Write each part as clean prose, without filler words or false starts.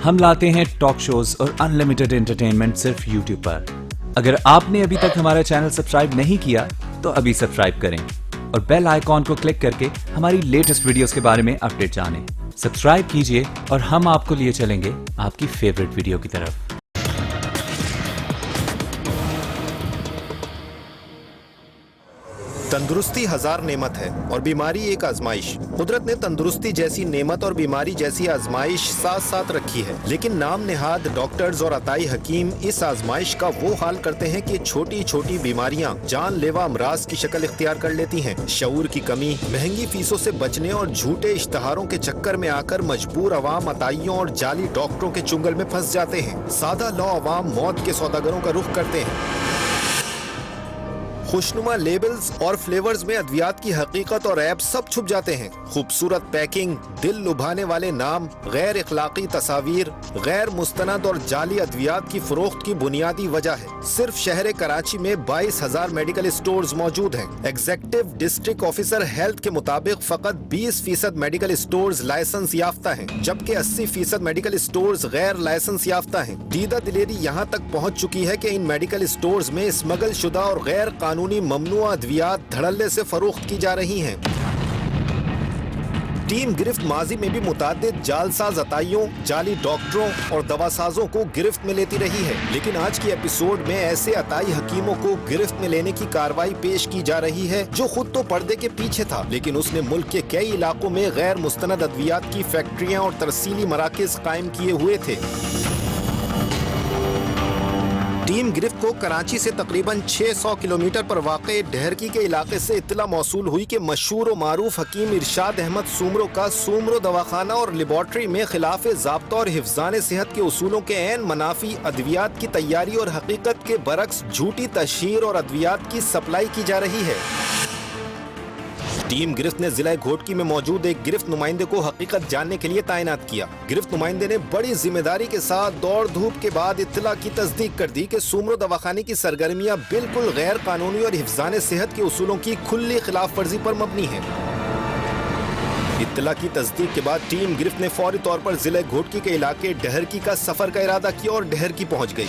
हम लाते हैं talk shows और अनलिमिटेड एंटरटेनमेंट सिर्फ YouTube पर। अगर आपने अभी तक हमारा चैनल सब्सक्राइब नहीं किया तो अभी सब्सक्राइब करें और बेल आइकॉन को क्लिक करके हमारी लेटेस्ट वीडियोस के बारे में अपडेट जानें। सब्सक्राइब कीजिए और हम आपको लिए चलेंगे आपकी फेवरेट वीडियो की तरफ। तंदुरुस्ती हजार नेमत है और बीमारी एक आजमाइश। कुदरत ने तंदुरुस्ती जैसी नेमत और बीमारी जैसी आजमाइश साथ साथ रखी है, लेकिन नाम नेहाद डॉक्टर्स और अताई हकीम इस आजमाइश का वो हाल करते हैं कि छोटी छोटी बीमारियां जानलेवा अमराज की शक्ल इख्तियार कर लेती हैं। शऊर की कमी, महंगी फीसों से बचने और झूठे इश्तहारों के चक्कर में आकर मजबूर अवाम अताइयों और जाली डॉक्टरों के चुंगल में फंस जाते हैं। सादा लौ अवाम मौत के सौदागरों का रुख करते हैं। खुशनुमा लेबल्स और फ्लेवर्स में अद्वियात की हकीकत और ऐब सब छुप जाते हैं। खूबसूरत पैकिंग, दिल लुभाने वाले नाम, गैर इखलाकी तस्वीर, गैर मुस्तनद और जाली अद्वियात की फरोख्त की बुनियादी वजह है। सिर्फ शहर कराची में 22,000 मेडिकल स्टोर्स मौजूद हैं। एग्जीक्यूटिव डिस्ट्रिक्ट ऑफिसर हेल्थ के मुताबिक फकत 20% मेडिकल स्टोर्स लाइसेंस याफ्ता हैं, जबकि 80% मेडिकल स्टोर्स गैर लाइसेंस याफ्ता हैं। दीदा दिलेरी यहाँ तक पहुँच चुकी है कि इन मेडिकल स्टोर्स में स्मगल शुदा और गैर कानूनी ममनुआ अद्वियात धड़ल्ले से फरोख्त की जा रही हैं। टीम गिरफ्त माजी में भी मुतादिद जालसाज अताइयों, जाली डॉक्टरों और दवासाजों को गिरफ्त में लेती रही है, लेकिन आज की एपिसोड में ऐसे अताई हकीमों को गिरफ्त में लेने की कार्रवाई पेश की जा रही है जो खुद तो पर्दे के पीछे था, लेकिन उसने मुल्क के कई इलाकों में गैर मुस्तनद अद्वियात की फैक्ट्रियां और तरसीली मराकज कायम किए हुए थे। टीम गिरफ्त को कराची से तकरीबन 600 किलोमीटर पर वाक़े ढहरकी के इलाके से इत्तला मौसूल हुई कि मशहूर और मारूफ हकीम इरशाद अहमद सूमरो का सूमरो दवाखाना और लेबॉर्ट्री में खिलाफ ज़ाब्ता और हिफ्ज़ान सेहत के उसूलों के ऐन मनाफी अद्वियात की तैयारी और हकीकत के बरक्स झूठी तशहीर और अद्वियात की सप्लाई की जा रही है। टीम गिरफ्त ने जिला घोटकी में मौजूद एक गिरफ्त नुमाइंदे को हकीकत जानने के लिए तैनात किया। गिरफ्त नुमाइंदे ने बड़ी जिम्मेदारी के साथ दौड़ धूप के बाद इत्तला की तस्दीक कर दी कि सूमरो दवाखाने की सरगर्मियां बिल्कुल गैर कानूनी और हिफ्ज़ान सेहत के उसूलों की खुली खिलाफ वर्जी पर मबनी है। इत्तला की तस्दीक के बाद टीम गिरफ्त ने फौरी तौर पर जिले घोटकी के इलाके डहरकी का सफर का इरादा किया और डहरकी पहुंच गई।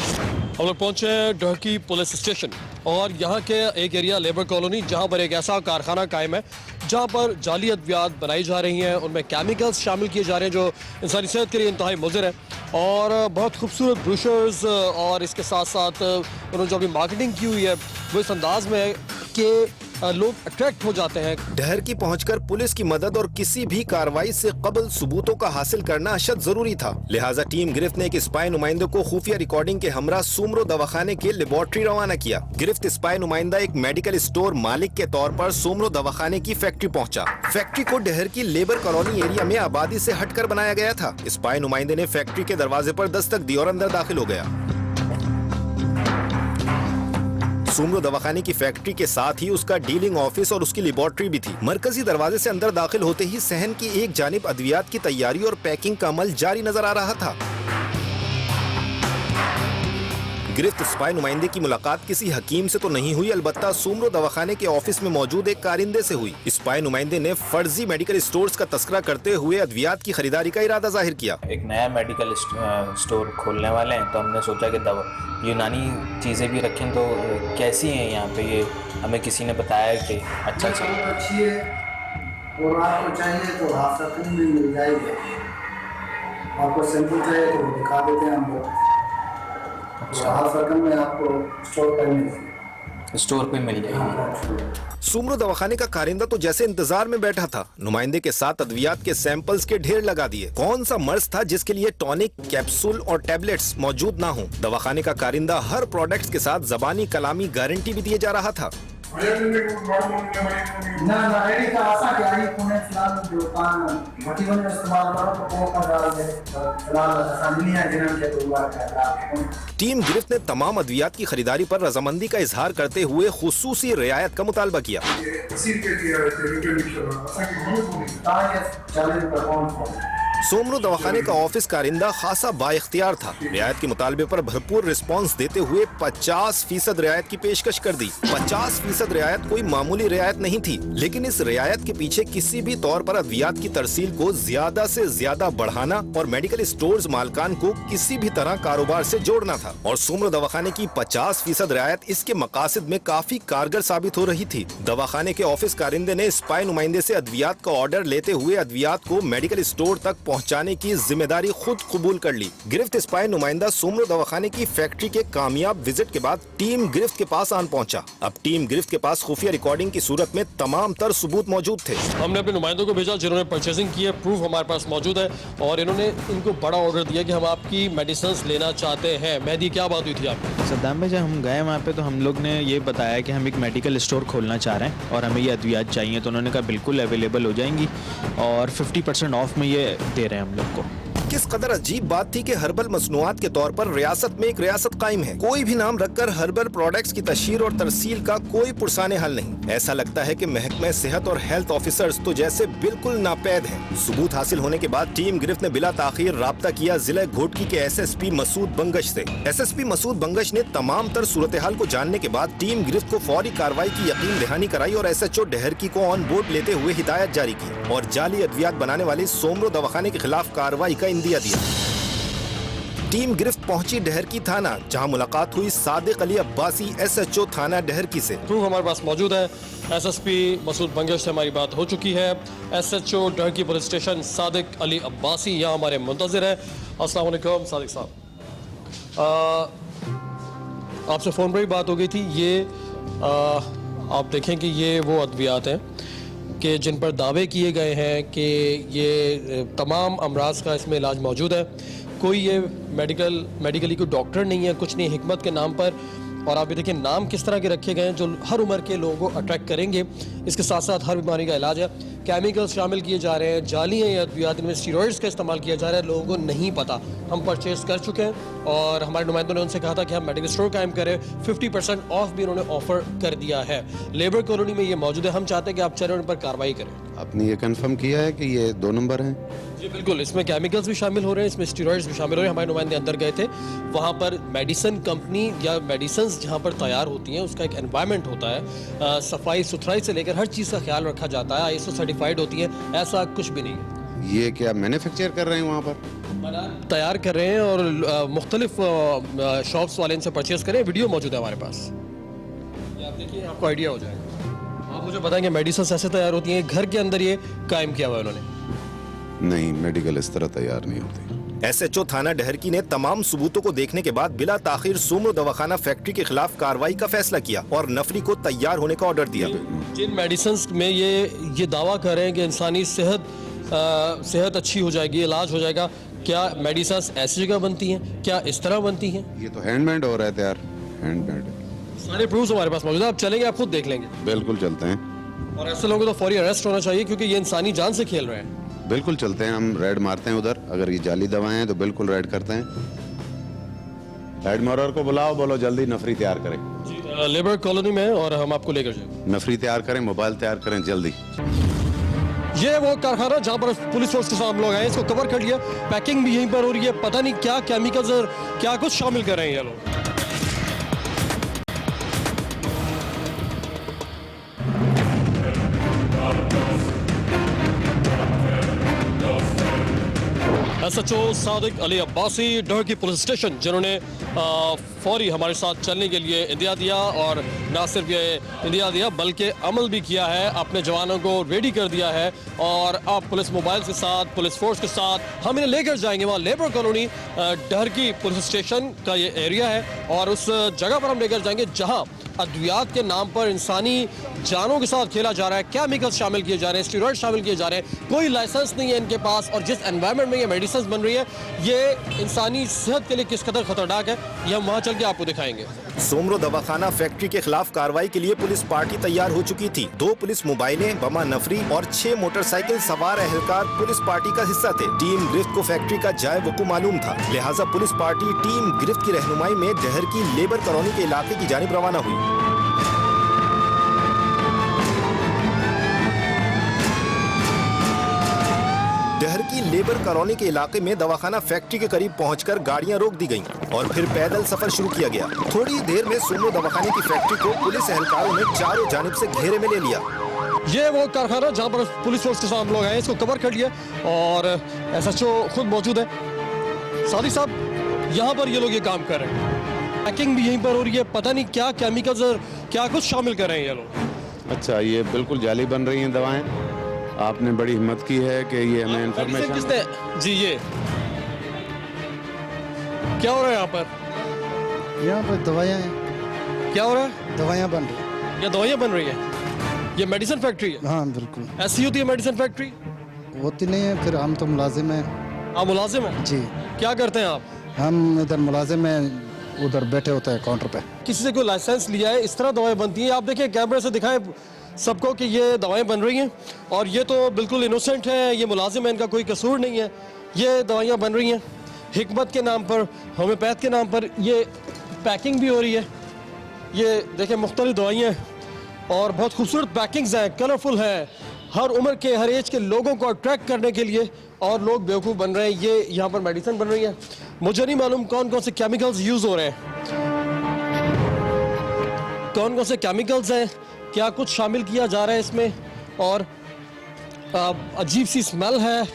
हम लोग पहुंचे डहरकी पुलिस स्टेशन और यहाँ के एक एरिया लेबर कॉलोनी, जहाँ पर एक ऐसा कारखाना कायम है जहाँ पर जाली अद्वियात बनाई जा रही हैं, उनमें केमिकल्स शामिल किए जा रहे हैं जो इंसानी सेहत के लिए इंतहाई मुज़र है। और बहुत खूबसूरत ब्रोशर्स और इसके साथ साथ उन्होंने जो अभी मार्केटिंग की हुई है वो इस अंदाज में है कि लोग अट्रैक्ट हो जाते हैं। डहरकी पहुंचकर पुलिस की मदद और किसी भी कार्रवाई से कबल सबूतों का हासिल करना अशद जरूरी था, लिहाजा टीम गिरफ्त ने एक स्पाई नुमाइंदे को खुफिया रिकॉर्डिंग के हमरा सूमरो दवाखाने के लेबॉर्ट्री रवाना किया। गिरफ्त स्पाई नुमाइंदा एक मेडिकल स्टोर मालिक के तौर पर सूमरो दवाखाने की फैक्ट्री पहुंचा। फैक्ट्री को डहरकी लेबर कॉलोनी एरिया में आबादी से हटकर बनाया गया था। स्पाई नुमाइंदे ने फैक्ट्री के दरवाजे पर दस्तक दी और अंदर दाखिल हो गया। सूमरो दवाखाने की फैक्ट्री के साथ ही उसका डीलिंग ऑफिस और उसकी लेबॉर्ट्री भी थी। मरकजी दरवाजे से अंदर दाखिल होते ही सहन की एक जानिब अद्वियात की तैयारी और पैकिंग का अमल जारी नजर आ रहा था। गिरफ्त स्पाई नुमाइंदे की मुलाकात किसी हकीम से तो नहीं हुई, अलबत्ता सूमरो दवाखाने के ऑफिस में मौजूद एक कारिंदे से हुई। स्पाई नुमाइंदे ने फर्जी मेडिकल स्टोर्स का तस्करा करते हुए अद्वियात की खरीदारी का इरादा जाहिर किया। एक नया मेडिकल स्टोर खोलने वाले हैं, तो हमने सोचा कि यूनानी चीज़ें भी रखें, तो कैसी हैं यहाँ पे, ये हमें किसी ने बताया कि अच्छा अच्छी है और आपको चाहिए तो हाफ रकम में मिल जाएगी। आपको सैंपल चाहिए तो दिखा देते हैं हम लोग। अच्छा, हाफ रकम में आपको स्टोर पे मिल जाएगी। सूमरो दवाखाने का कारिंदा तो जैसे इंतजार में बैठा था। नुमाइंदे के साथ अद्वियात के सैंपल्स के ढेर लगा दिए। कौन सा मर्ज था जिसके लिए टॉनिक, कैप्सूल और टैबलेट्स मौजूद ना हो। दवाखाने का कारिंदा हर प्रोडक्ट्स के साथ जबानी कलामी गारंटी भी दिए जा रहा था। टीम गिरफ्त ने तमाम अद्वियात की खरीदारी पर रजामंदी का इजहार करते हुए खुसूसी रियायत का मुतालबा किया। सोमरू दवाखाने का ऑफिस कारिंदा खासा बाइख्तियार था। रियायत के मुतालबे पर भरपूर रिस्पांस देते हुए 50% रियायत की पेशकश कर दी। 50% रियायत कोई मामूली रियायत नहीं थी, लेकिन इस रियायत के पीछे किसी भी तौर पर अद्वियात की तरसील को ज्यादा से ज्यादा बढ़ाना और मेडिकल स्टोर्स मालकान को किसी भी तरह कारोबार से जोड़ना था। और सोमरू दवाखाने की 50% रियायत इसके मकासद में काफी कारगर साबित हो रही थी। दवाखाने के ऑफिस कारिंदे ने स्पाई नुमाइंदे से अद्वियात का ऑर्डर लेते हुए अद्वियात को मेडिकल स्टोर तक पहुंचाने की जिम्मेदारी खुद कबूल कर ली। गिरफ्त स्पाई नुमाइंदा सोमरू दवाखाने की फैक्ट्री के कामयाब विजिट के बाद टीम गिरफ्त के पास आन पहुंचा। अब टीम गिरफ्त के पास खुफिया रिकॉर्डिंग की सूरत में तमाम तर सबूत मौजूद थे। हमने अपने नुमाइंदों को भेजा जिन्होंने परचेसिंग की है, प्रूफ हमारे पास मौजूद है और इन्होंने इनको बड़ा ऑर्डर दिया कि हम आपकी मेडिसिन लेना चाहते हैं। मेहदी, क्या बात हुई थी आपकी? सद्दाम भाई, जब हम गए वहाँ पे तो हम लोग ने ये बताया कि हम एक मेडिकल स्टोर खोलना चाह रहे हैं और हमें ये अद्वियात चाहिए, तो उन्होंने कहा बिल्कुल अवेलेबल हो जाएंगी और 50% ऑफ में ये दे रहे हैं हम लोग को। किस कदर अजीब बात थी कि हर्बल मसनूआत के तौर पर रियासत में एक रियासत कायम है। कोई भी नाम रखकर हर्बल प्रोडक्ट्स की तशहीर और तरसील का कोई पुरसाने हल नहीं। ऐसा लगता है कि महकमे सेहत और हेल्थ ऑफिसर्स तो जैसे बिल्कुल नापैद हैं। सबूत हासिल होने के बाद टीम गिरफ्त ने बिला ताखीर राब्ता किया जिला घोटकी के SSP मसूद बंगश से। SSP मसूद बंगश ने तमाम तर सूरत हाल को जानने के बाद टीम गिरफ्त को फौरी कार्रवाई की यकीन दहानी कराई और SHO डहरकी को ऑन बोर्ड लेते हुए हिदायत जारी की और जाली अद्वियात बनाने वाले सोमरू दवाखाने के खिलाफ कार्रवाई का इंदिया दिया। टीम गिरफ्त पहुंची डहरकी थाना, जहां मुलाकात हुई सादिक अली अब्बासी SHO थाना डहरकी से। प्रूफ हमारे पास मौजूद है। SSP मसूद बंगश से हमारी बात हो चुकी है। SHO Daharki police station Sadiq Ali Abbasi यहाँ हमारे मुंतज़िर है। अस्सलाम वालेकुम सादिक साहब, आपसे फ़ोन पर ही बात हो गई थी। ये आप देखें कि ये वो अद्वियात हैं कि जिन पर दावे किए गए हैं कि ये तमाम अमराज का इसमें इलाज मौजूद है। कोई ये मेडिकली कोई डॉक्टर नहीं है, कुछ नहीं, हिकमत के नाम पर। और आप ये देखिए नाम किस तरह के रखे गए हैं जो हर उम्र के लोगों को अट्रैक्ट करेंगे। इसके साथ साथ हर बीमारी का इलाज है। केमिकल्स शामिल किए जा रहे हैं, जाली हैं, अद्वियात इनमें स्टीरॉइड्स का इस्तेमाल किया जा रहा है। लोगों को नहीं पता। हम परचेज कर चुके हैं और हमारे नुमाइंदों ने उनसे कहा था कि हम मेडिकल स्टोर कायम करें। 50% ऑफ भी उन्होंने ऑफर कर दिया है। लेबर कॉलोनी में ये मौजूद है। हम चाहते हैं कि आप चलें उन पर कार्रवाई करें। आपने ये कंफर्म किया है कि ये 2 नंबर हैं? जी बिल्कुल, इसमें केमिकल्स भी शामिल हो रहे हैं, इसमें स्टीरॉइड्स भी शामिल हो रहे हैं। हमारे नुमाइंदे अंदर गए थे, वहाँ पर मेडिसिन कंपनी या मेडिसिन जहाँ पर तैयार होती हैं उसका एक एनवायरनमेंट होता है। सफाई सुथराई से लेकर हर चीज़ का ख्याल रखा जाता है। ISO सर्टिफाइड होती है। ऐसा कुछ भी नहीं है। ये क्या मैन्युफैक्चर कर रहे हैं वहाँ पर? तैयार कर रहे हैं और मुख्तलिफ शॉप्स वाले इनसे परचेज करें। वीडियो मौजूद है हमारे पास, ये आप देखिए, आपको आइडिया हो जाएगा। आप मुझे बताएंगे मेडिसिन ऐसे तैयार होती हैं, घर के अंदर ये कायम किया हुआ है उन्होंने? नहीं, मेडिकल इस तरह तैयार नहीं होती। SHO थाना डहरकी ने तमाम सबूतों को देखने के बाद बिला ताखीर सोमरू दवाखाना फैक्ट्री के खिलाफ कार्रवाई का फैसला किया और नफरी को तैयार होने का ऑर्डर दिया। जिन मेडिसिन में ये दावा कर रहे हैं कि इंसानी सेहत अच्छी हो जाएगी, इलाज हो जाएगा, क्या मेडिसिन ऐसी जगह बनती हैं? क्या इस तरह बनती हैं? ये तो हैंडमेड हो रहा है तैयार, हैंडमेड। सारे प्रूफ हमारे पास मौजूद है। आप चलेंगे, आप खुद देख लेंगे। बिल्कुल चलते हैं। और ऐसे लोगों को तो फौरी अरेस्ट होना चाहिए क्योंकि ये इंसानी जान से खेल रहे हैं। बिल्कुल चलते हैं, हम रेड मारते हैं उधर। अगर ये जाली दवाएं हैं तो बिल्कुल रेड करते हैं। हेड मॉरर को बुलाओ, बोलो जल्दी नफरी तैयार करें। जी, लेबर कॉलोनी में, और हम आपको लेकर जाएंगे। नफरी तैयार करें, मोबाइल तैयार करें जल्दी। ये वो कारखाना जहाँ पर पुलिस फोर्स के साथ हम लोग आए, इसको कवर कर लिया। पैकिंग भी यहीं पर हो रही है। पता नहीं क्या केमिकल्स और क्या कुछ शामिल कर रहे हैं ये लोग। SHO Sadiq Ali Abbasi Daharki police station, जिन्होंने फौरी हमारे साथ चलने के लिए इंदिया दिया और ना सिर्फ ये इंदिया दिया बल्कि अमल भी किया है, अपने जवानों को रेडी कर दिया है। और आप पुलिस मोबाइल के साथ, पुलिस फोर्स के साथ हम इन्हें लेकर जाएंगे वहाँ labour colony Daharki police station का ये एरिया है और उस जगह पर हम लेकर जाएंगे जहाँ अद्वियात के नाम पर इंसानी जानों के साथ खेला जा रहा है। केमिकल्स शामिल किए जा रहे हैं, स्टीरॉइड शामिल किए जा रहे हैं। कोई लाइसेंस नहीं है इनके पास और जिस एनवायरनमेंट में ये मेडिसिन बन रही है ये इंसानी सेहत के लिए किस कदर खतरनाक है ये हम वहाँ चल के आपको दिखाएंगे। सोमरू दवाखाना फैक्ट्री के खिलाफ कार्रवाई के लिए पुलिस पार्टी तैयार हो चुकी थी। 2 पुलिस मोबाइलें, बमा नफरी और 6 मोटरसाइकिल सवार एहलकार पुलिस पार्टी का हिस्सा थे। टीम गिरफ्त को फैक्ट्री का जाए वकू मालूम था, लिहाजा पुलिस पार्टी टीम गिरफ्त की रहनुमाई में डहरकी लेबर कॉलोनी के इलाके की जानिब रवाना हुई। डहर की लेबर कॉलोनी के इलाके में दवाखाना फैक्ट्री के करीब पहुंचकर गाड़ियां रोक दी गईं और फिर पैदल सफर शुरू किया गया। थोड़ी देर में सोमो दवाखाने की फैक्ट्री को पुलिस एहलकारों ने चारों जानिब से घेरे में ले लिया। ये वो कारखाना जहाँ पर पुलिस फोर्स के साथ हम लोग आए, इसको कवर कर लिया और SHO खुद मौजूद है। सादी साहब, यहाँ पर ये लोग ये काम कर रहे हैं, पैकिंग भी यहीं पर हो रही है। पता नहीं क्या केमिकल्स और क्या कुछ शामिल कर रहे हैं ये लोग। अच्छा, ये बिल्कुल जाली बन रही हैं दवाएं। आपने बड़ी हिम्मत की है कि ये हमें मेडिसिन इन्फॉर्मेशन। किसने जी, ये क्या हो रहा है यहाँ पर? यहाँ पर दवाइयाँ हैं, क्या हो रहा है? दवाइयाँ बन रही हैं। ये दवाइयाँ बन रही है, ये मेडिसिन फैक्ट्री है। हाँ बिल्कुल, ऐसी होती है मेडिसिन फैक्ट्री? होती नहीं है, फिर हम तो मुलाजिम हैं। आप मुलाजिम हैं? जी, क्या करते हैं आप? हम इधर मुलाजिम हैं, उधर बैठे होते हैं काउंटर पे। किसी से कोई लाइसेंस लिया है? इस तरह दवाएं बनती हैं? आप देखिए, कैमरे से दिखाएं सबको कि ये दवाएं बन रही हैं और ये तो बिल्कुल इनोसेंट है, ये मुलाजिम है, इनका कोई कसूर नहीं है। ये दवाइयाँ बन रही हैं हिकमत के नाम पर, होम्योपैथ के नाम पर। ये पैकिंग भी हो रही है, ये देखें मुख्तलिफ दवाइयाँ और बहुत खूबसूरत पैकिंग्स हैं, कलरफुल है, हर उम्र के हर एज के लोगों को अट्रैक्ट करने के लिए, और लोग बेवकूफ़ बन रहे हैं। ये यहाँ पर मेडिसिन बन रही है। मुझे नहीं मालूम कौन कौन से केमिकल्स यूज़ हो रहे हैं, कौन कौन से केमिकल्स हैं, क्या कुछ शामिल किया जा रहा है इसमें। और अजीब सी स्मेल है,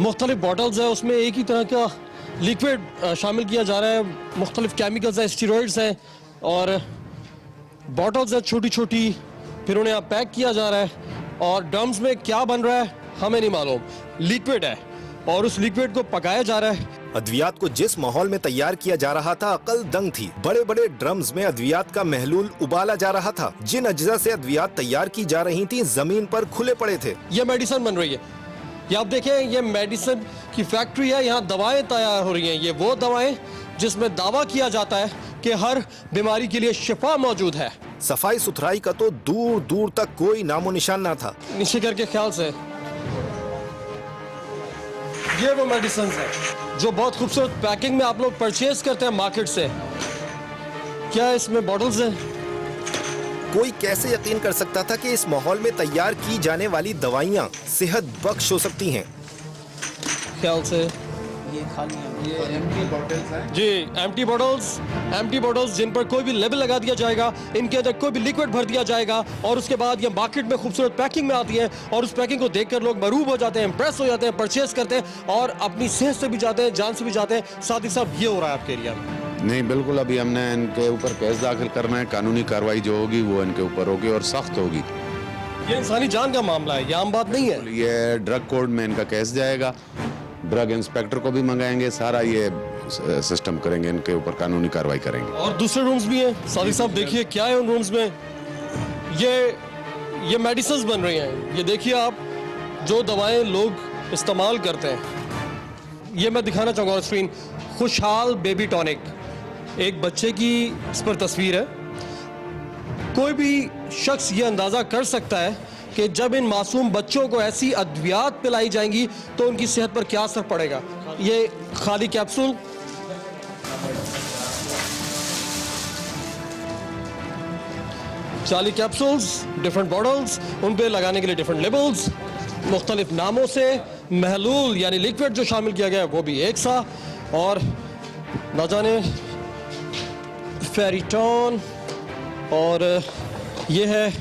मुख्तलिफ बॉटल्स है, उसमें एक ही तरह का लिक्विड शामिल किया जा रहा है, मुख्तलिफ केमिकल्स हैं, स्टीरॉइड्स हैं और बॉटल्स है छोटी छोटी, फिर उन्हें यहाँ पैक किया जा रहा है और ड्रम्स में क्या बन रहा है हमें नहीं मालूम, लिक्विड है और उस लिक्विड को पकाया जा रहा है। अद्वियात को जिस माहौल में तैयार किया जा रहा था, अकल दंग थी। बड़े बड़े ड्रम्स में अद्वियात का महलूल उबाला जा रहा था। जिन अज्जा से अद्वियात तैयार की जा रही थी, जमीन पर खुले पड़े थे। ये मेडिसिन बन रही है, ये आप देखें, ये मेडिसिन की फैक्ट्री है, यहाँ दवाएं तैयार हो रही हैं। ये वो दवाएं जिसमें दावा किया जाता है कि हर बीमारी के लिए शिफा मौजूद है। सफाई सुथराई का तो दूर दूर तक कोई नामो निशान ना था। नीचे करके ख्याल से, ये वो मेडिसिन है जो बहुत खूबसूरत पैकिंग में आप लोग परचेज करते हैं मार्केट से। क्या इसमें बॉटल्स हैं? कोई कैसे यकीन कर सकता था कि इस माहौल में तैयार की जाने वाली दवाइयाँ सेहत बख्श हो सकती हैं। ख्याल से ये खाली है, ये एम्प्टी बॉटल्स हैं। जी, एम्प्टी बॉटल्स जिन पर कोई भी लेबल लगा दिया जाएगा, इनके अंदर कोई भी लिक्विड भर दिया जाएगा और उसके बाद ये मार्केट में खूबसूरत पैकिंग में आती है और उस पैकिंग को देखकर लोग मरूब हो जाते हैं, इंप्रेस हो जाते हैं, परचेज करते हैं और अपनी सेहत से भी जाते हैं, जान से भी जाते हैं। साथ ही साथ ये हो रहा है आपके एरिया में? नहीं, बिल्कुल। अभी हमने इनके ऊपर केस दाखिल करना है। कानूनी कार्रवाई जो होगी वो इनके ऊपर होगी और सख्त होगी। ये इंसानी जान का मामला है, ये आम बात नहीं है। ये ड्रग कोर्ट में इनका केस जाएगा, ड्रग इंस्पेक्टर को भी मंगाएंगे, सारा ये सिस्टम करेंगे, इनके ऊपर कानूनी कार्रवाई करेंगे। और दूसरे रूम्स भी हैं। सादी साहब देखिए क्या है उन रूम्स में, ये मेडिसिन बन रही हैं। ये देखिए आप, जो दवाएं लोग इस्तेमाल करते हैं, ये मैं दिखाना चाहूँगा ऑन स्क्रीन। खुशहाल बेबी टॉनिक, एक बच्चे की इस पर तस्वीर है। कोई भी शख्स ये अंदाज़ा कर सकता है कि जब इन मासूम बच्चों को ऐसी अद्वियात पिलाई जाएंगी तो उनकी सेहत पर क्या असर पड़ेगा। ये खाली कैप्सूल, चाली कैप्सूल्स, डिफरेंट बॉटल्स, उन पे लगाने के लिए डिफरेंट लेबल्स, मुख्तलिफ नामों से महलूल यानी लिक्विड जो शामिल किया गया है वो भी एक सा, और न जाने फेरिटॉन, और ये है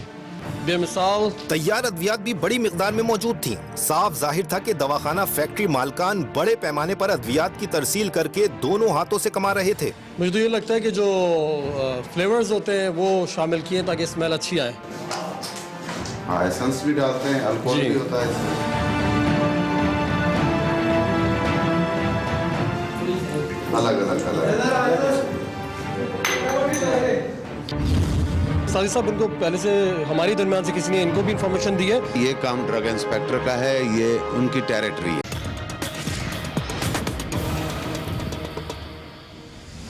बेमिसाल। तैयार अद्वियात भी बड़ी मिकदार में मौजूद थीं। साफ जाहिर था कि दवाखाना फैक्ट्री मालकान बड़े पैमाने पर अद्वियात की तरसील करके दोनों हाथों से कमा रहे थे। मुझे तो ये लगता है कि जो फ्लेवर्स होते हैं वो शामिल किए ताकि स्मेल अच्छी आए। हाँ, एसेंस भी डालते हैं, अल्कोहल भी होता है इसमें। अलग। सादी साहब, इनको पहले से हमारी दरमियान से किसी ने इनको भी इंफॉर्मेशन दी है? ये काम ड्रग इंस्पेक्टर का है, ये उनकी टेरिटरी है।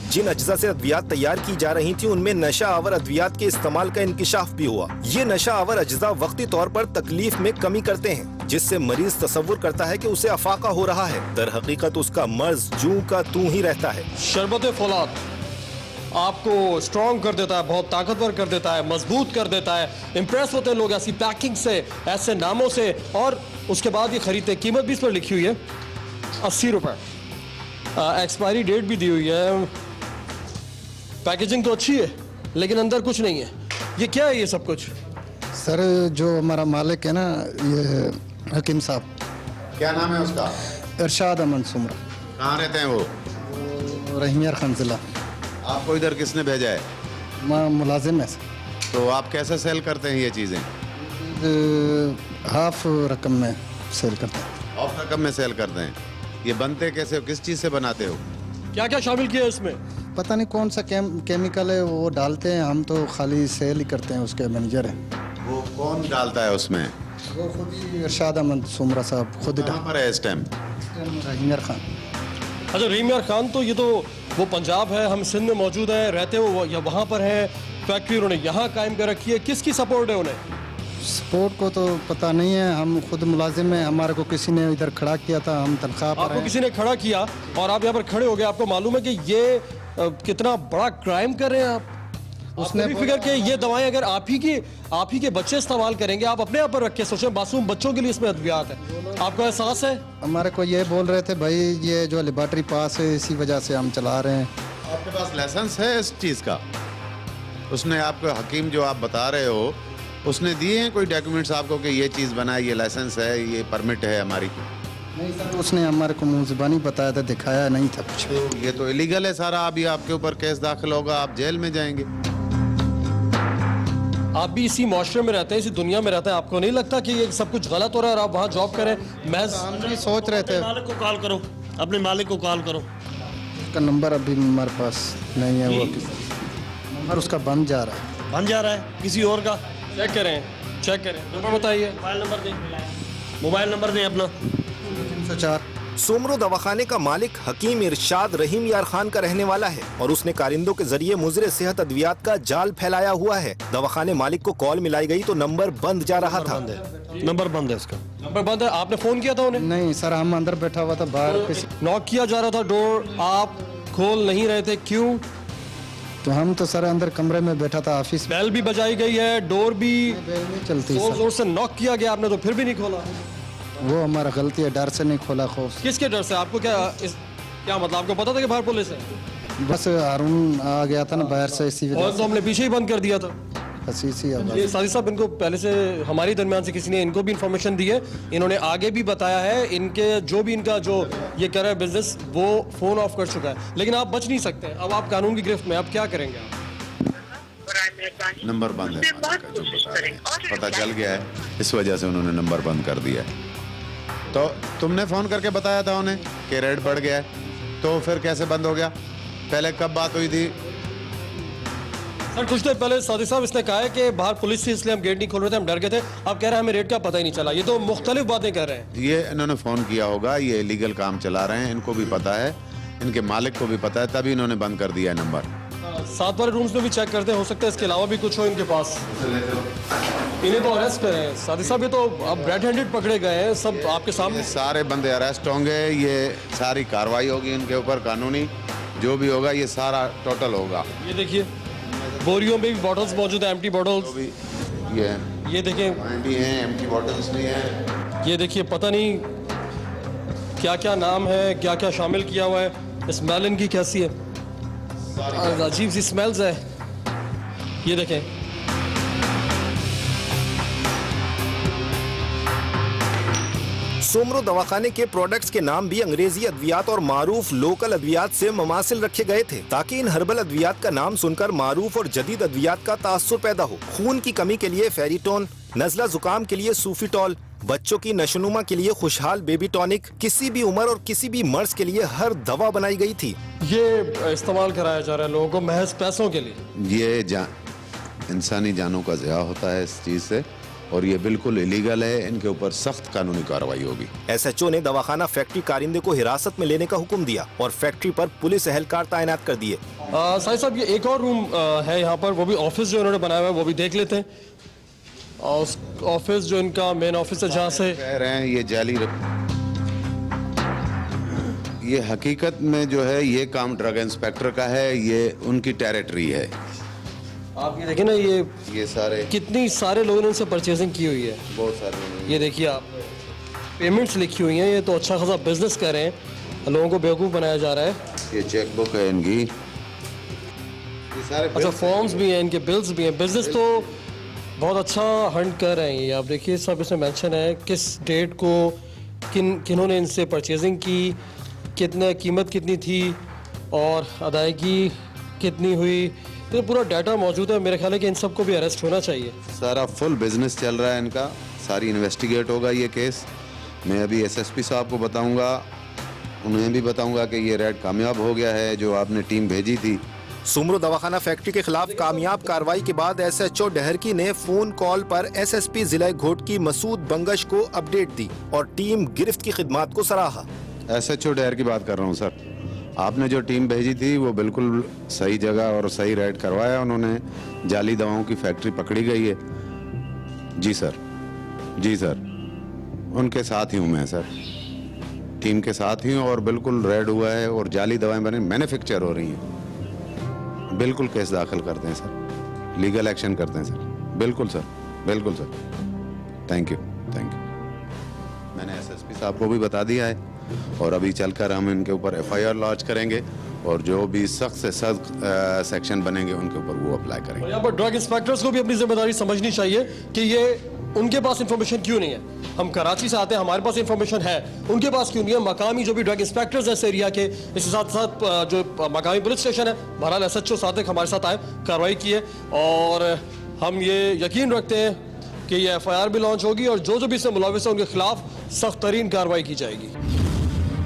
जिन अज्जा से अद्वियात तैयार की जा रही थी, उनमें नशा आवर अद्वियात के इस्तेमाल का इंकिशाफ भी हुआ। ये नशा आवर अज्जा वक्ती तौर पर तकलीफ में कमी करते हैं, जिससे मरीज तसव्वुर करता है कि उसे अफाका हो रहा है। दर हकीकत उसका मर्ज जूं का तू ही रहता है। शरबत फौलाद आपको स्ट्रॉन्ग कर देता है, बहुत ताकतवर कर देता है, मजबूत कर देता है। इंप्रेस होते हैं लोग ऐसी पैकिंग से, ऐसे नामों से, और उसके बाद ये खरीदते हैं। कीमत भी इस पर लिखी हुई है 80 रुपये, एक्सपायरी डेट भी दी हुई है। पैकेजिंग तो अच्छी है लेकिन अंदर कुछ नहीं है। ये क्या है ये सब कुछ? सर जो हमारा मालिक है ना, ये हकीम साहब, क्या नाम है उसका? इरशाद अमन सुमरा, कहाँ रहते हैं वो? रहीमिया खान जिला। आपको इधर किसने भेजा है? मैं मुलाजिम है सर। तो आप कैसे सेल करते हैं ये चीज़ें? हाफ रकम में सेल करते हैं। ऑफ रकम में सेल करते हैं। ये बनते कैसे हो, किस चीज़ से बनाते हो? क्या क्या शामिल किया है इसमें? पता नहीं कौन सा केमिकल है वो डालते हैं, हम तो खाली सेल ही करते हैं, उसके मैनेजर हैं। वो कौन डालता है उसमें? वो खुद ही इरशाद अहमद सुमरा साहब खुद ही कहाँ पर है इस टाइम? रहीमिया खान। अच्छा, रहीम यार खान, तो ये तो वो पंजाब है, हम सिंध में मौजूद हैं, रहते हो या वहाँ पर हैं, फैक्ट्री उन्होंने यहाँ कायम कर रखी है, किसकी सपोर्ट है उन्हें? स्पोर्ट को तो पता नहीं है, हम खुद मुलाजिम हैं, हमारे को किसी ने इधर खड़ा किया था, हम तनख्वाह पर आपको हैं। किसी ने खड़ा किया और आप यहाँ पर खड़े हो गए। आपको मालूम है कि ये कितना बड़ा क्राइम कर रहे हैं आप? उसने भी फिक्र कि ये दवाएं अगर आप ही के बच्चे इस्तेमाल करेंगे, आप अपने आप पर रख के सोचें, मासूम बच्चों के लिए इसमें अद्वियात है। आपको एहसास है? हमारे को ये बोल रहे थे भाई ये जो लेबॉर्ट्री पास है इसी वजह से हम चला रहे हैं। आपके पास लाइसेंस है इस चीज़ का? उसने आपको, हकीम जो आप बता रहे हो, उसने दिए हैं कोई डॉक्यूमेंट्स आपको कि ये चीज़ बनाए, ये लाइसेंस है, ये परमिट है हमारी? नहीं सर, उसने हमारे को मुँह ज़बानी बताया था, दिखाया नहीं था कुछ। तो ये तो इलीगल है सारा। अभी आपके ऊपर केस दाखिल होगा, आप जेल में जाएंगे। आप भी इसी माशरे में रहते हैं, इसी दुनिया में रहते हैं, आपको नहीं लगता कि ये सब कुछ गलत हो रहा है और आप वहाँ जॉब करें? हम भी सोच रहे थे। मालिक को कॉल करो, अपने मालिक को कॉल करो। उसका नंबर अभी हमारे पास नहीं है, वो नंबर उसका बंद जा रहा है। बन जा रहा है किसी और का। चेक करें, चेक करें, नंबर बताइए। मोबाइल नंबर दें, मोबाइल नंबर दें अपना। 304। सोमरो दवाखाने का मालिक हकीम इरशाद रहीम यार खान का रहने वाला है और उसने कारिंदों के जरिए मुजरे सेहत अद्वियात का जाल फैलाया हुआ है। दवाखाने मालिक को कॉल मिलाई गई तो नंबर बंद जा रहा था। नंबर बंद है इसका। नंबर बंद है। आपने फोन किया था उन्हें? नहीं सर, हम अंदर बैठा हुआ था, बाहर किसी। नॉक किया जा रहा था, डोर आप खोल नहीं रहे थे, क्यों? तो हम तो सर अंदर कमरे में बैठा था, ऑफिस में। बेल भी बजाई गई है, डोर भी बेल नहीं चलती जोर सर, जोर से नॉक किया गया, आपने तो फिर भी नहीं खोला। वो हमारा गलती है, डर से नहीं खोला, खौफ से। किसके डर से? आपको क्या मतलब, आपको पता था कि बाहर पुलिस है? बस हारून आ गया था ना बाहर से, इसी और वजह तो हमने पीछे ही बंद कर दिया था। से इसी आवाज़। ये साजिद साहब, इनको पहले से हमारी दरमियान से किसी ने इनको भी इंफॉर्मेशन दी है, इन्होंने आगे भी बताया है, इनके जो भी इनका जो ये कर रहा है बिजनेस, वो फोन ऑफ कर चुका है, लेकिन आप बच नहीं सकते। अब आप कानून की गिरफ्त में, अब क्या करेंगे आप? नंबर बंद है मालिक का, जो बता रहे हैं। पता चल गया है, इस वजह से उन्होंने नंबर बंद कर दिया है। तो तुमने फ़ोन करके बताया था उन्हें कि रेड बढ़ गया है, तो फिर कैसे बंद हो गया? पहले कब बात हुई थी? सर कुछ देर पहले सादिक साहब इसने कहा है कि बाहर पुलिस थी इसलिए हम गेट नहीं खोल रहे थे, हम डर गए थे। आप कह रहे हैं हमें रेट का पता ही नहीं चला। ये तो मुख्तलिफ बातें कर रहे हैं। ये इन्होंने फ़ोन किया होगा, ये इलीगल काम चला रहे हैं, इनको भी पता है, इनके मालिक को भी पता है, तभी इन्होंने बंद कर दिया है नंबर। साथ वाले रूम्स में भी चेक करते हैं, हो सकता है इसके अलावा भी कुछ हो इनके पास। इन्हें तो अरेस्ट करें सादिक साहब, ये तो अब रेड हैंडेड पकड़े गए हैं, सब आपके सामने। ये सारे बंदे अरेस्ट होंगे, ये सारी कार्रवाई होगी इनके ऊपर, कानूनी जो भी होगा ये सारा टोटल होगा। ये देखिए बोरियों में भी बॉटल्स मौजूद है, एम्प्टी बॉटल्स। ये देखें, भी हैं, एम्प्टी बॉटल्स भी हैं। ये देखिए, पता नहीं क्या क्या नाम है, क्या क्या शामिल किया हुआ है। स्मेल इनकी कैसी है, अजीब सी स्मेल्स है। ये देखें, सोमरो दवाखाने के प्रोडक्ट्स के नाम भी अंग्रेजी अद्वियात और मारूफ लोकल अद्वियात से मुमासिल रखे गए थे, ताकि इन हर्बल अद्वियात का नाम सुनकर मारूफ और जदीद अद्वियात का तासुर पैदा हो। खून की कमी के लिए फेरिटोन, नज़ला जुकाम के लिए सूफीटॉल, बच्चों की नशोनुमा के लिए खुशहाल बेबी टॉनिक, किसी भी उम्र और किसी भी मर्ज के लिए हर दवा बनाई गई थी। ये इस्तेमाल कराया जा रहा है लोगों को महज पैसों के लिए। ये इंसानी जानों का ज़िया होता है इस चीज़ से, और ये बिल्कुल इलीगल है, इनके ऊपर सख्त कानूनी कार्रवाई होगी। SHO ने दवाखाना फैक्ट्री कारिंदे को हिरासत में लेने का हुक्म दिया और फैक्ट्री पर पुलिस एहलकार तैनात कर दिए। साहिब साहब, ये एक और रूम है यहाँ पर, वो भी ऑफिस जो इन्होंने बनाया हुआ है, वो भी देख लेते हैं। और ऑफिस जो इनका मेन ऑफिस है, जहाँ से कह रहे हैं ये जाली ये हकीकत में जो है ये काम ड्रग इंस्पेक्टर का है, ये उनकी टेरिटरी है। आप ये देखिए ना, ये सारे कितनी सारे लोगों ने इनसे परचेजिंग की हुई है, बहुत सारे ये देखिए आप। पेमेंट्स लिखी हुई हैं, ये तो अच्छा खासा बिजनेस कर रहे हैं, लोगों को बेवकूफ़ बनाया जा रहा है। ये चेक बुक है इनकी, ये सारे अच्छा फॉर्म्स भी हैं, इनके बिल्स भी हैं, बिजनेस तो बहुत अच्छा हंट कर रहे हैं ये। आप देखिए सब इसमें मेंशन है किस डेट को किन्होंने इनसे परचेजिंग की, कितने कीमत कितनी थी और अदायगी कितनी हुई, तो पूरा डाटा मौजूद है। मेरे ख्याल है कि इन सबको भी अरेस्ट होना चाहिए। सारा फुल बिजनेस चल रहा है इनका, सारी इन्वेस्टिगेट होगा ये केस। मैं अभी एसएसपी साहब को बताऊंगा, उन्हें भी बताऊंगा कि ये रेड कामयाब हो गया है जो आपने टीम भेजी थी। सुमरो दवाखाना फैक्ट्री के खिलाफ कामयाब कार्रवाई के बाद एसएचओ डहरकी ने फोन कॉल पर एसएसपी जिला घोटकी मसूद बंगश को अपडेट दी और टीम गिरफ्त की खिदमात को सराहा। एसएचओ डहर की बात कर रहा हूँ सर, आपने जो टीम भेजी थी वो बिल्कुल सही जगह और सही रेड करवाया उन्होंने। जाली दवाओं की फैक्ट्री पकड़ी गई है। जी सर, जी सर, उनके साथ ही हूँ मैं सर, टीम के साथ ही हूँ और बिल्कुल रेड हुआ है और जाली दवाएं बने मैन्युफैक्चर हो रही हैं। बिल्कुल केस दाखिल करते हैं सर, लीगल एक्शन करते हैं सर, बिल्कुल सर, बिल्कुल sir. Thank you, thank you. मैंने एसएसपी साहब को भी बता दिया है और अभी चलकर हम इनके ऊपर एफआईआर लॉन्च करेंगे और जो भी सख्त से सख्त सेक्शन बनेंगे उनके ऊपर वो अप्लाई करेंगे। और यहाँ पर ड्रग इंस्पेक्टर्स को भी अपनी जिम्मेदारी समझनी चाहिए कि ये उनके पास इंफॉर्मेशन क्यों नहीं है। हम कराची से आते हैं, हमारे पास इंफॉर्मेशन है, उनके पास क्यों नहीं है। मकामी जो भी ड्रग इंस्पेक्टर्स हैं इस एरिया के, इसके साथ साथ जो मकामी पुलिस स्टेशन है, बहरहाल एसएचओ सादिक हमारे साथ आए, कार्रवाई की है और हम ये यकीन रखते हैं कि ये एफआईआर भी लॉन्च होगी और जो भी इससे मुलविस है उनके खिलाफ सख्त तरीन कार्रवाई की जाएगी।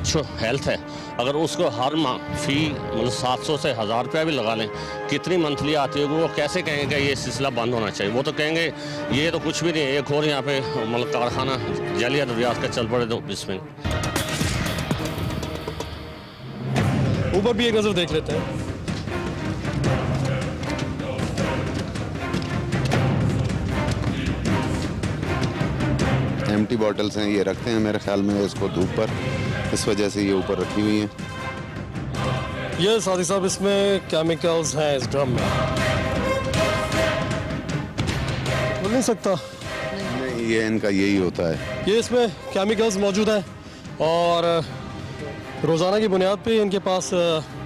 जो हेल्थ है, अगर उसको हर माह फ़ी मतलब 700 से 1000 रुपया भी लगा लें, कितनी मंथली आती होगी, वो कैसे कहेंगे ये सिलसिला बंद होना चाहिए। वो तो कहेंगे ये तो कुछ भी नहीं है, एक और यहाँ पे मतलब कारखाना जाली अद्वियात का चल पड़े तो इसमें। ऊपर भी एक नज़र देख लेते हैं। एम्प्टी बॉटल्स हैं, ये रखते हैं मेरे ख्याल में इसको धूप पर, इस वजह से ये ऊपर रखी हुई हैं। ये साथी साहब इसमें केमिकल्स हैं इस ड्रम में, बोल नहीं सकता। नहीं, ये इनका यही होता है। ये इसमें केमिकल्स मौजूद हैं और रोज़ाना की बुनियाद पे इनके पास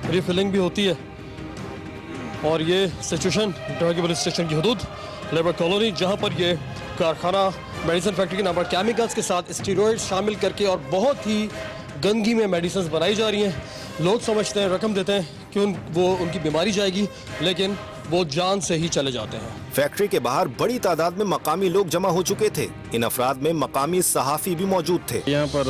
रिफिलिंग भी होती है। और ये सिचुएशन ड्रग पुलिस स्टेशन की हदूद लेबर कॉलोनी, जहाँ पर ये कारखाना मेडिसिन फैक्ट्री के नाम पर केमिकल्स के साथ स्टीरॉयड शामिल करके और बहुत ही गंदगी में मेडिसिन बनाई जा रही हैं। लोग समझते हैं, रकम देते हैं कि उनकी बीमारी जाएगी, लेकिन वो जान से ही चले जाते हैं। फैक्ट्री के बाहर बड़ी तादाद में मकामी लोग जमा हो चुके थे। इन अफराद में मकामी सहाफ़ी भी मौजूद थे। यहाँ पर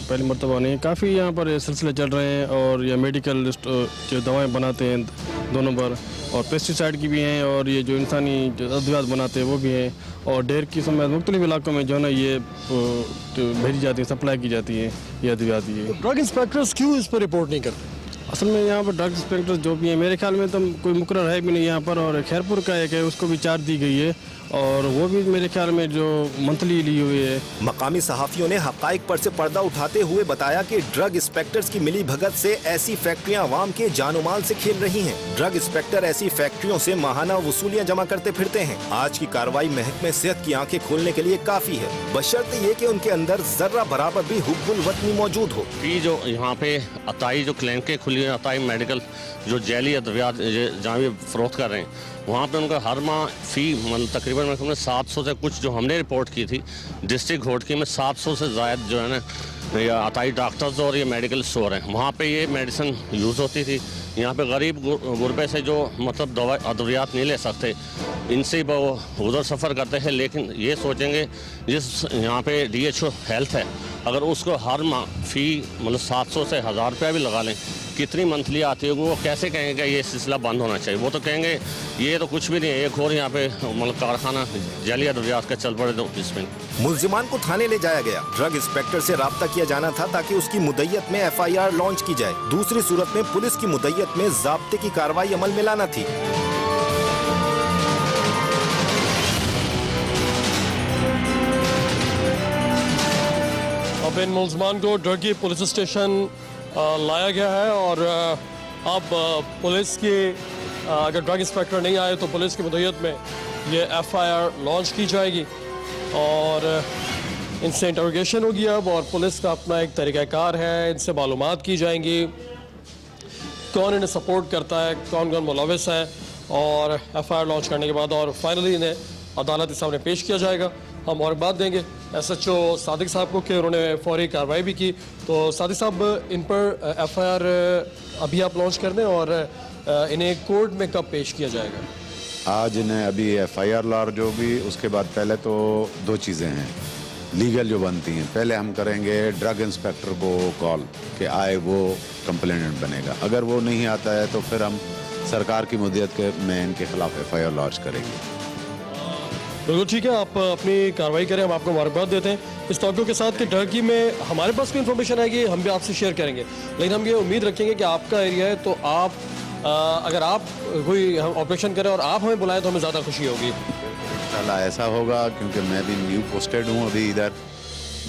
पहली मरतबा नहीं, काफ़ी यहाँ पर सिलसिले चल रहे हैं और ये मेडिकल जो दवाएं बनाते हैं दोनों पर, और पेस्टिसाइड की भी हैं और ये जो इंसानी अद्वियात बनाते हैं वो भी हैं, और ढेर की समय मुख्तलिफ इलाकों में जो है ना ये भेजी जाती है, सप्लाई की जाती है ये अद्वियात। ये ड्रग इंस्पेक्टर्स क्यों इस पर रिपोर्ट नहीं करते? असल में यहाँ पर ड्रग इंस्पेक्टर जो भी हैं, मेरे ख्याल में तो कोई मुकर्रर है भी नहीं यहाँ पर, और खैरपुर का एक है उसको भी चार्ज दी गई है और वो भी मेरे ख्याल में जो मंथली ली हुई है। मकामी सहाफियों ने हकाइक पर से पर्दा उठाते हुए बताया कि ड्रग इंस्पेक्टर्स की मिली भगत से ऐसी फैक्ट्रियां आवाम के जानो माल से खेल रही हैं। ड्रग इंस्पेक्टर ऐसी फैक्ट्रियों से माहाना वसूलियां जमा करते फिरते हैं। आज की कार्रवाई महकमे सेहत की आंखें खोलने के लिए काफी है, बशर्ते ये कि उनके अंदर जर्रा बराबर भी हुब्बुल वतनी मौजूद हो। जो यहाँ पे अताई जो क्लिनिकें खुली हैं, अताई मेडिकल जो जैली अद्वियात जहाँ भी फरोख्त कर रहे हैं, वहाँ पे उनका हर माह फ़ी मतलब तकरीबन 700 से कुछ जो हमने रिपोर्ट की थी डिस्ट्रिक्ट घोटकी में 700 से ज़ायद जो है ना ये अताई डॉक्टर्स और ये मेडिकल स्टोर हैं, वहाँ पे ये मेडिसिन यूज़ होती थी। यहाँ पे गरीब गुरबे से जो मतलब दवा अद्वियात नहीं ले सकते, इनसे ही वो उधर सफ़र करते हैं, लेकिन ये सोचेंगे जिस यहाँ पे DHO हेल्थ है, अगर उसको हर माह फ़ी मतलब 700 से 1000 रुपया भी लगा लें, कितनी मंथली आती होगी, वो कैसे कहेंगे ये सिलसिला बंद होना चाहिए। वो तो कहेंगे ये तो कुछ भी नहीं है, एक और यहाँ पे मतलब कारखाना जाली अद्वियात का चल पड़े तो इसमें। मुल्जिमान को थाने ले जाया गया। ड्रग इंस्पेक्टर से राब्ता किया जाना था ताकि उसकी मुद्दत में FIR लॉन्च की जाए। दूसरी सूरत में पुलिस की मुद्दत में ज़ाब्ते की कार्रवाई अमल में लाना थी। अब इन मुल्जिमान को ड्रग पुलिस स्टेशन लाया गया है और अब पुलिस की अगर ड्रग इंस्पेक्टर नहीं आए तो पुलिस की मुद्दत में ये FIR लॉन्च की जाएगी और इनसे इंटरोगेशन होगी अब, और पुलिस का अपना एक तरीक़ाकार है, इनसे मालूमात की जाएंगी कौन इन्हें सपोर्ट करता है, कौन कौन मुलविस है, और FIR लॉन्च करने के बाद और फाइनली इन्हें अदालत के सामने पेश किया जाएगा। हम और बात देंगे SHO सादिक साहब को कि उन्होंने फौरी कार्रवाई भी की। तो सादिक साहब, इन पर FIR अभी आप लॉन्च कर दें और इन्हें कोर्ट में कब पेश किया जाएगा? आज इन्हें अभी FIR लॉन्च जो भी, उसके बाद पहले तो दो चीज़ें हैं लीगल जो बनती हैं। पहले हम करेंगे ड्रग इंस्पेक्टर को कॉल कि आए, वो कंप्लेनेंट बनेगा। अगर वो नहीं आता है तो फिर हम सरकार की मुद्दत में इनके खिलाफ FIR लॉन्च करेंगे। बिल्कुल ठीक है, आप अपनी कार्रवाई करें, हम आपको मुबारकबाद देते हैं इस तौक़े के साथ कि टर्की में हमारे पास कोई इन्फॉर्मेशन आएगी हम भी आपसे शेयर करेंगे, लेकिन हम ये उम्मीद रखेंगे कि आपका एरिया है तो आप अगर आप कोई ऑपरेशन करें और आप हमें बुलाएं तो हमें ज़्यादा खुशी होगी। इंशाल्लाह ऐसा होगा, क्योंकि मैं भी न्यू पोस्टेड हूँ, अभी इधर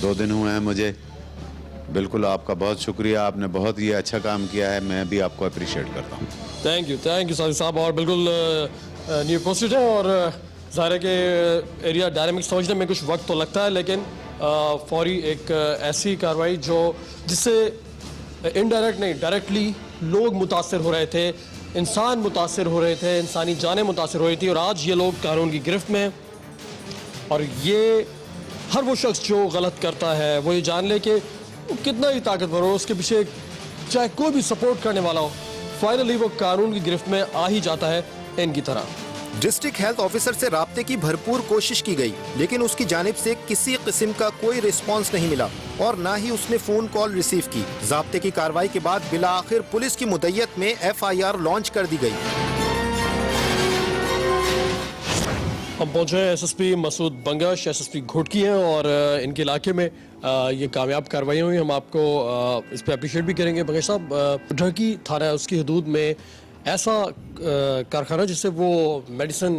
2 दिन हुए हैं मुझे। बिल्कुल आपका बहुत शुक्रिया, आपने बहुत ही अच्छा काम किया है, मैं भी आपको अप्रिशिएट करता हूँ। थैंक यू सादिक साहब। और बिल्कुल न्यू पोस्टेड है और ज़ाहिर है कि एरिया डायनामिक्स समझने में कुछ वक्त तो लगता है, लेकिन फौरी एक ऐसी कार्रवाई जिससे इनडायरेक्ट नहीं डायरेक्टली लोग मुतासर हो रहे थे, इंसान मुतासर हो रहे थे, इंसानी जानें मुतासर हो रही थी, और आज ये लोग कानून की गिरफ्त में हैं। और ये हर वो शख्स जो गलत करता है वो ये जान ले कि वो कितना ही ताकतवर हो, उसके पीछे चाहे कोई भी सपोर्ट करने वाला हो, फाइनली वो कानून की गिरफ्त में आ ही जाता है इनकी तरह। डिस्ट्रिक्ट हेल्थ ऑफिसर से राब्ते की भरपूर कोशिश की गई, लेकिन उसकी जानिब से किसी किस्म का कोई रिस्पांस नहीं मिला और ना ही उसने फोन कॉल रिसीव की। ज़ाब्ते की कार्रवाई के बाद बिला आखिर पुलिस की मुद्दत में FIR लॉन्च कर दी गई। हम पहुंचे SSP मसूद बंगश, SSP घोटकी हैं, और इनके इलाके में ये कामयाब कार्रवाई हुई। हम आपको इस पर अप्रिशिएट भी करेंगे। बंगश साहब, ढकी थाना है, उसकी हदूद में ऐसा कारखाना जिससे वो मेडिसिन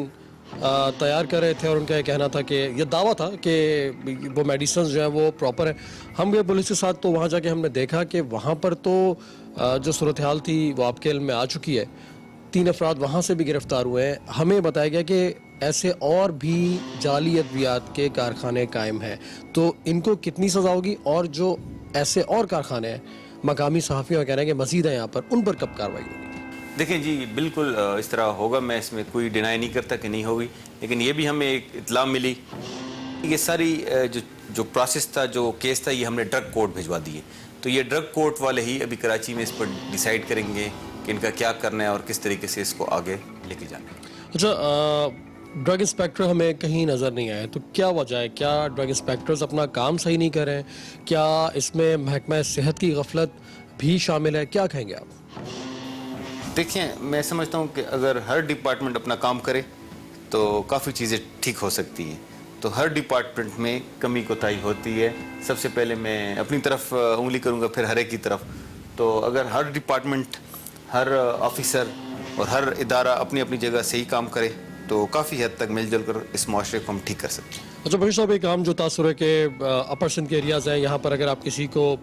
तैयार कर रहे थे, और उनका ये कहना था कि ये दावा था कि वो मेडिसिन जो है वो प्रॉपर है। हम गए पुलिस के साथ, तो वहाँ जाके हमने देखा कि वहाँ पर तो जो सूरत हाल थी वो आपके इल्म में आ चुकी है। 3 अफराद वहाँ से भी गिरफ्तार हुए हैं। हमें बताया गया कि ऐसे और भी जाली अद्वियात के कारखाने कायम हैं, तो इनको कितनी सज़ा होगी, और जो ऐसे और कारखाने हैं मकामी सहाफ़ियों का कहना है कि मज़ीद है यहाँ पर, उन पर कब कार्रवाई होगी? देखें जी, बिल्कुल इस तरह होगा, मैं इसमें कोई डिनाई नहीं करता कि नहीं होगी, लेकिन ये भी हमें एक इत्तला मिली, ये सारी जो प्रोसेस था, जो केस था, ये हमने ड्रग कोर्ट भिजवा दिए। तो ये ड्रग कोर्ट वाले ही अभी कराची में इस पर डिसाइड करेंगे कि इनका क्या करना है और किस तरीके से इसको आगे लेके जाना है। अच्छा, ड्रग इंस्पेक्टर हमें कहीं नज़र नहीं आए, तो क्या वजह है? क्या ड्रग इंस्पेक्टर्स अपना काम सही नहीं कर रहे हैं? क्या इसमें महकमा सेहत की गफलत भी शामिल है? क्या कहेंगे आप? देखें, मैं समझता हूँ कि अगर हर डिपार्टमेंट अपना काम करे तो काफ़ी चीज़ें ठीक हो सकती हैं। तो हर डिपार्टमेंट में कमी कोताही होती है। सबसे पहले मैं अपनी तरफ उंगली करूँगा, फिर हर एक की तरफ। तो अगर हर डिपार्टमेंट, हर ऑफिसर और हर इदारा अपनी अपनी जगह सही काम करे तो काफ़ी हद तक मिलजुल कर इस माशरे को हम ठीक कर सकते हैं। अच्छा भाई साहब, एक आम जो तासुर है कि अपर सिंध के एरियाज़ हैं, यहाँ पर अगर आप किसी को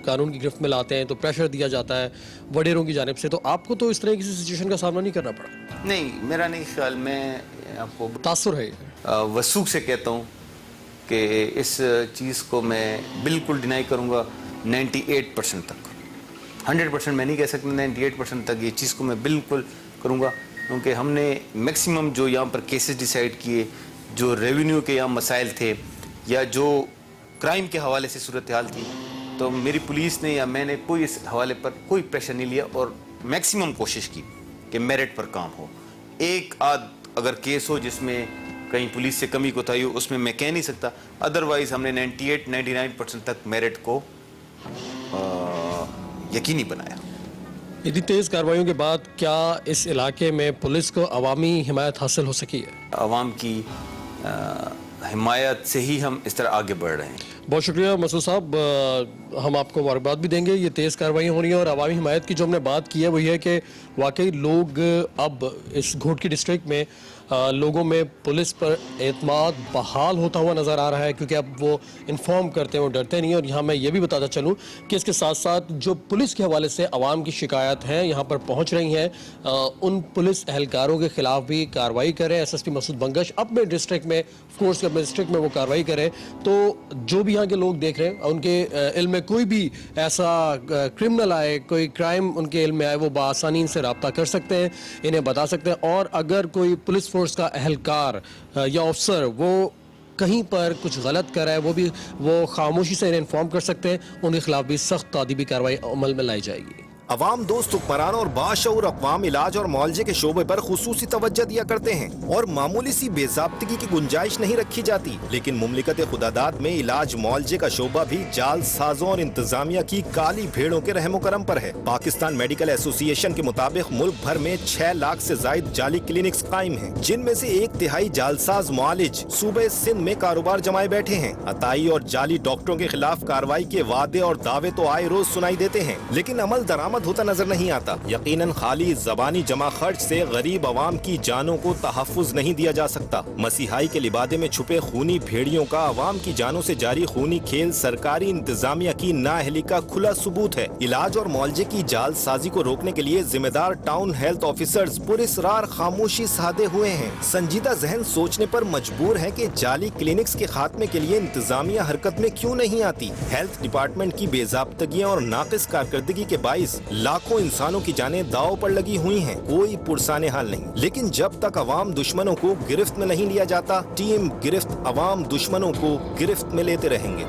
कानून की गिरफ्त में लाते हैं तो प्रेशर दिया जाता है वडेरों की जानिब से, तो आपको तो इस तरह की सिचुएशन का सामना नहीं करना पड़ा? नहीं, मेरा नहीं ख्याल। मैं आपको तासुर है वसूख से कहता हूँ कि इस चीज़ को मैं बिल्कुल डिनाई करूँगा 98% तक। 100% मैं नहीं कह सकता, 98% तक ये चीज़ को मैं बिल्कुल करूँगा, क्योंकि हमने मैक्सिमम जो यहाँ पर केसेस डिसाइड किए, जो रेवेन्यू के यहाँ मसाइल थे या जो क्राइम के हवाले से सूरत हाल थी, तो मेरी पुलिस ने या मैंने कोई इस हवाले पर कोई प्रेशर नहीं लिया और मैक्सिमम कोशिश की कि मेरिट पर काम हो। एक आध अगर केस हो जिसमें कहीं पुलिस से कमी कोताही हो, उसमें मैं कह नहीं सकता। अदरवाइज हमने 98-99% तक मेरिट को यकीनी बनाया। इतनी तेज़ कार्रवाइयों के बाद क्या इस इलाके में पुलिस को अवामी हिमायत हासिल हो सकी है? अवाम की हिमायत से ही हम इस तरह आगे बढ़ रहे हैं। बहुत शुक्रिया मसूद साहब। हम आपको मुबारकबाद भी देंगे। ये तेज़ कार्रवाई हो रही है और अवामी हिमायत की जो हमने बात की है वो ये है कि वाकई लोग अब इस घोटकी डिस्ट्रिक्ट में लोगों में पुलिस पर एतमाद बहाल होता हुआ नज़र आ रहा है, क्योंकि अब वो इन्फॉर्म करते हैं, वो डरते नहीं हैं। और यहाँ मैं ये भी बताता चलूँ कि इसके साथ साथ जो पुलिस के हवाले से आवाम की शिकायत हैं यहाँ पर पहुँच रही हैं, उन पुलिस एहलकारों के ख़िलाफ़ भी कार्रवाई करें। SSP मसूद बंगश अपने डिस्ट्रिक्ट में, ऑफकोर्स अपने डिस्ट्रिक्ट में वो कार्रवाई करें, तो जो भी यहाँ के लोग देख रहे हैं उनके इल्म में कोई भी ऐसा क्रिमिनल आए, कोई क्राइम उनके इल्म में आए, वो बआसानी इनसे रब्ता कर सकते हैं, इन्हें बता सकते हैं। और अगर कोई पुलिस फोर्स का एहलकार या अफसर वो कहीं पर कुछ गलत कर रहा है, वो खामोशी से इन्हें इन्फॉर्म कर सकते हैं। उनके खिलाफ भी सख्त तादीबी कार्रवाई अमल में लाई जाएगी। अवाम दोस्त हुक्मरानों और बाशऊर अक़वाम इलाज और मुआलजे के शोबे पर खुसूसी तवज्जो दिया करते हैं और मामूली सी बेज़ाब्तगी की गुंजाइश नहीं रखी जाती। लेकिन मुमलिकत खुदादाद में इलाज मुआलजे का शोबा भी जाल साजों और इंतजामिया की काली भेड़ों के रहमो करम पर है। पाकिस्तान मेडिकल एसोसिएशन के मुताबिक मुल्क भर में 6 लाख से जायद जाली क्लिनिक्स कायम हैं, जिनमें से 1/3 जालसाज मुआलिज सूबे सिंध में कारोबार जमाए बैठे हैं। अताई और जाली डॉक्टरों के खिलाफ कार्रवाई के वादे और दावे तो आए रोज सुनाई देते हैं, लेकिन अमल दरामद होता नजर नहीं आता। यकीनन खाली जबानी जमा खर्च से गरीब अवाम की जानों को तहफ़्फ़ुज़ नहीं दिया जा सकता। मसीहाई के लिबादे में छुपे खूनी भेड़ियों का अवाम की जानों से जारी खूनी खेल सरकारी इंतजामिया की नाअहली का खुला सबूत है। इलाज और मुआलजे की जालसाजी को रोकने के लिए जिम्मेदार टाउन हेल्थ ऑफिसर्स पुरस्रार खामोशी साधे हुए हैं। संजीदा जहन सोचने पर मजबूर है कि जाली क्लिनिक्स के खात्मे के लिए इंतजामिया हरकत में क्यों नहीं आती। हेल्थ डिपार्टमेंट की बेजाब्तगियाँ और नाकिस कारकर्दगी के बाइस लाखों इंसानों की जानें दांव पर लगी हुई हैं, कोई पुरसाने हाल नहीं। लेकिन जब तक अवाम दुश्मनों को गिरफ्त में नहीं लिया जाता, टीम गिरफ्त अवाम दुश्मनों को गिरफ्त में लेते रहेंगे।